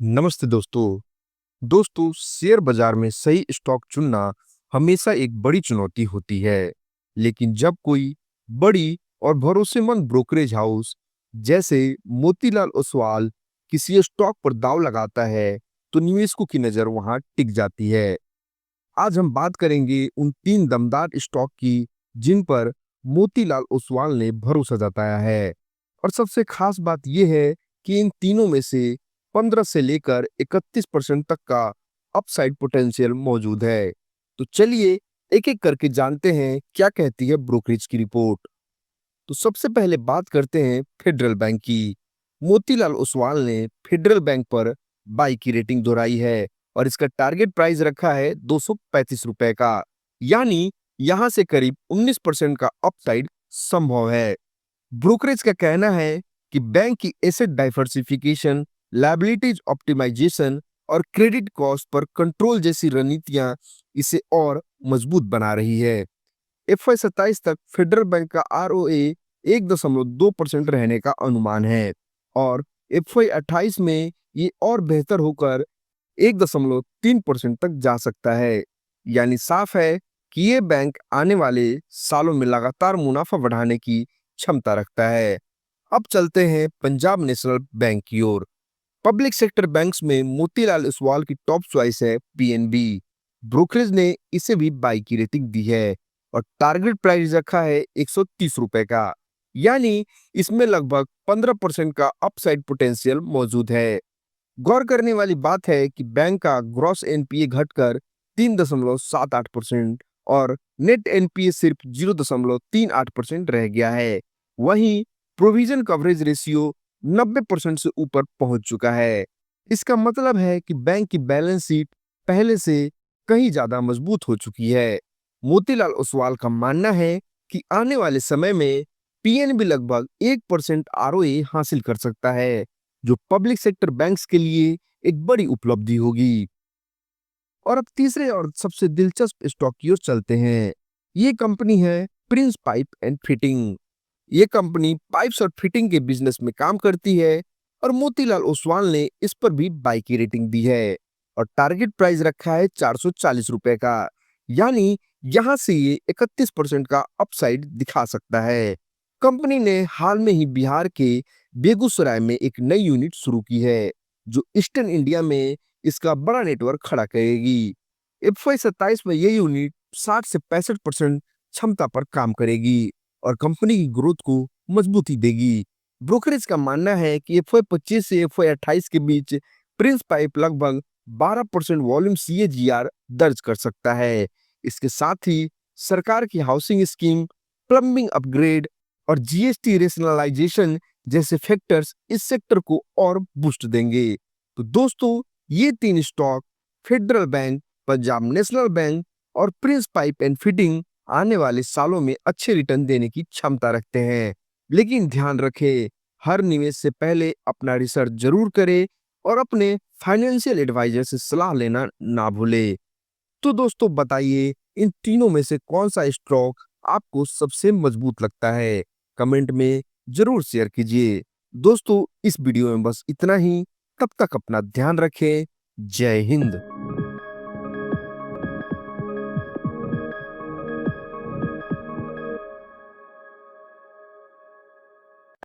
नमस्ते दोस्तों। शेयर बाजार में सही स्टॉक चुनना हमेशा एक बड़ी चुनौती होती है। लेकिन जब कोई बड़ी और भरोसेमंद ब्रोकरेज हाउस जैसे मोतीलाल ओसवाल किसी स्टॉक पर दांव लगाता है, तो निवेशकों की नजर वहां टिक जाती है। आज हम बात करेंगे उन 3 दमदार स्टॉक की जिन पर मोतीलाल ओसवाल ने भरोसा जताया है। और सबसे खास बात यह है कि इन तीनों में से 15 से लेकर 31% तक का अपसाइड पोटेंशियल मौजूद है। तो चलिए एक एक करके जानते हैं क्या कहती है ब्रोकरेज की रिपोर्ट। तो सबसे पहले बात करते हैं फेडरल बैंक की। मोतीलाल ओसवाल ने फेडरल बैंक पर बाई की रेटिंग दोहराई है और इसका टारगेट प्राइस रखा है 235 रुपए का। यानी यहां से करीब 19% का अपसाइड संभव है। ब्रोकरेज का कहना है कि बैंक की एसेट डाइवर्सिफिकेशन, लायबिलिटीज ऑप्टिमाइजेशन और क्रेडिट कॉस्ट पर कंट्रोल जैसी रणनीतियां इसे और मजबूत बना रही है। FY 27 तक फेडरल बैंक का ROA 1.2% रहने का अनुमान है और FY 28 में ये और बेहतर होकर 1.3% तक जा सकता है। यानी साफ है कि ये बैंक आने वाले सालों में लगातार मुनाफा बढ़ाने की क्षमता रखता है। अब चलते हैं पंजाब नेशनल बैंक की ओर। पब्लिक सेक्टर बैंक्स में मोतीलाल ओसवाल की टॉप चॉइस है PNB। ब्रोकरेज ने इसे भी बाई की रेटिंग दी है और टारगेट प्राइस रखा है 130 रुपए का। यानी इसमें लगभग 15% का अपसाइड पोटेंशियल मौजूद है। गौर करने वाली बात है कि बैंक का ग्रॉस NPA घटकर 3.78% और नेट NPA सिर्फ 0.38% रह गया है। वहीं प्रोविजन कवरेज रेशियो 90% से ऊपर पहुंच चुका है। इसका मतलब है कि बैंक की बैलेंस शीट पहले से कहीं ज्यादा मजबूत हो चुकी है। मोतीलाल ओसवाल का मानना है कि आने वाले समय में PNB लगभग 1% ROA हासिल कर सकता है, जो पब्लिक सेक्टर बैंक्स के लिए एक बड़ी उपलब्धि होगी। और अब तीसरे और सबसे दिलचस्प स्टॉक की ओर चलते हैं। ये कंपनी है प्रिंस पाइप एंड फिटिंग। ये कंपनी पाइप्स और फिटिंग के बिजनेस में काम करती है और मोतीलाल ओसवाल ने इस पर भी बाई की रेटिंग दी है और टारगेट प्राइस रखा है 440 रुपए का। यानी यहां से ये 31% का अपसाइड दिखा सकता है। कंपनी ने हाल में ही बिहार के बेगूसराय में एक नई यूनिट शुरू की है, जो ईस्टर्न इंडिया में इसका बड़ा नेटवर्क खड़ा करेगी। FY 27 में ये यूनिट 60 से 65% क्षमता पर काम करेगी और कंपनी की ग्रोथ को मजबूती देगी। ब्रोकरेज का मानना है कि FY 25 से FY 28 के बीच प्रिंस पाइप लगभग 12% वॉल्यूम CAGR दर्ज कर सकता है। इसके साथ ही सरकार की हाउसिंग स्कीम, प्लम्बिंग अपग्रेड और GST रेशनलाइजेशन जैसे फैक्टर्स इस सेक्टर को और बूस्ट देंगे। तो दोस्तों, ये 3 stock federal bank, Punjab national bank और प्रिंस पाइप एंड फिटिंग आने वाले सालों में अच्छे रिटर्न देने की क्षमता रखते हैं। लेकिन ध्यान रखें, हर निवेश से पहले अपना रिसर्च जरूर करें और अपने फाइनेंशियल एडवाइजर से सलाह लेना ना भूलें। तो दोस्तों बताइए, इन तीनों में से कौन सा स्टॉक आपको सबसे मजबूत लगता है? कमेंट में जरूर शेयर कीजिए। दोस्तों, इस वीडियो में बस इतना ही। तब तक अपना ध्यान रखें। जय हिंद।